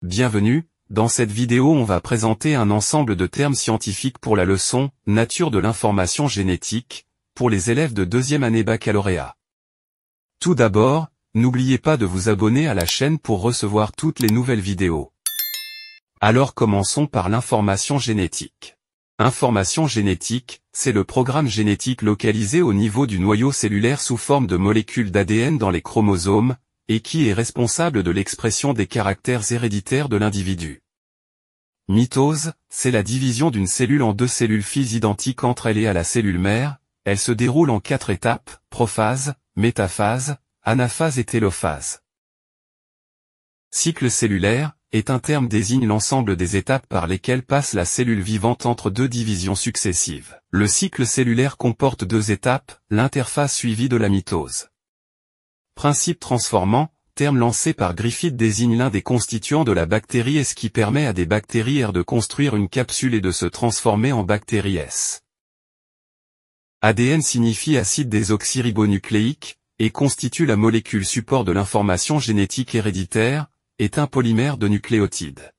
Bienvenue, dans cette vidéo on va présenter un ensemble de termes scientifiques pour la leçon « Nature de l'information génétique » pour les élèves de deuxième année baccalauréat. Tout d'abord, n'oubliez pas de vous abonner à la chaîne pour recevoir toutes les nouvelles vidéos. Alors commençons par l'information génétique. Information génétique, c'est le programme génétique localisé au niveau du noyau cellulaire sous forme de molécules d'ADN dans les chromosomes, et qui est responsable de l'expression des caractères héréditaires de l'individu. Mitose, c'est la division d'une cellule en deux cellules filles identiques entre elles et à la cellule mère. Elle se déroule en 4 étapes, prophase, métaphase, anaphase et télophase. Cycle cellulaire est un terme désigne l'ensemble des étapes par lesquelles passe la cellule vivante entre deux divisions successives. Le cycle cellulaire comporte 2 étapes, l'interphase suivie de la mitose. Principe transformant, terme lancé par Griffith désigne l'un des constituants de la bactérie S qui permet à des bactéries R de construire une capsule et de se transformer en bactéries S. ADN signifie acide désoxyribonucléique, et constitue la molécule support de l'information génétique héréditaire, est un polymère de nucléotides.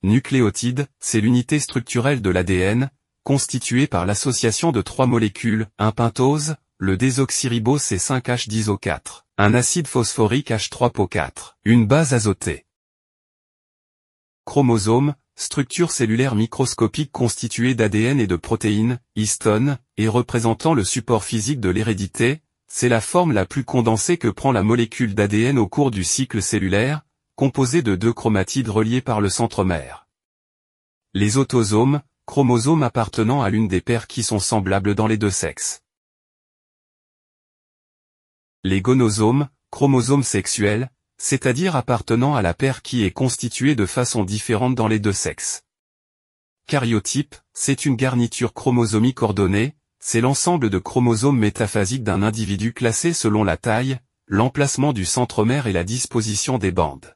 Nucléotide, c'est l'unité structurelle de l'ADN, constituée par l'association de 3 molécules, un pentose, le désoxyribose C5H10O4, un acide phosphorique H3PO4, une base azotée. Chromosome, structure cellulaire microscopique constituée d'ADN et de protéines, histones, et représentant le support physique de l'hérédité, c'est la forme la plus condensée que prend la molécule d'ADN au cours du cycle cellulaire, composée de 2 chromatides reliés par le centromère. Les autosomes, chromosomes appartenant à l'une des paires qui sont semblables dans les deux sexes. Les gonosomes, chromosomes sexuels, c'est-à-dire appartenant à la paire qui est constituée de façon différente dans les deux sexes. Karyotype, c'est une garniture chromosomique ordonnée, c'est l'ensemble de chromosomes métaphasiques d'un individu classé selon la taille, l'emplacement du centromère et la disposition des bandes.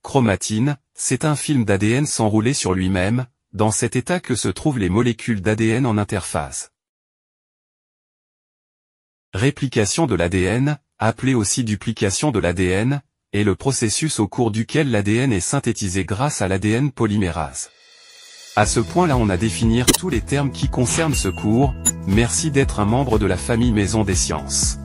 Chromatine, c'est un film d'ADN s'enrouler sur lui-même, dans cet état que se trouvent les molécules d'ADN en interphase. Réplication de l'ADN, appelée aussi duplication de l'ADN, est le processus au cours duquel l'ADN est synthétisé grâce à l'ADN polymérase. À ce point-là on a défini tous les termes qui concernent ce cours. Merci d'être un membre de la famille Maison des Sciences.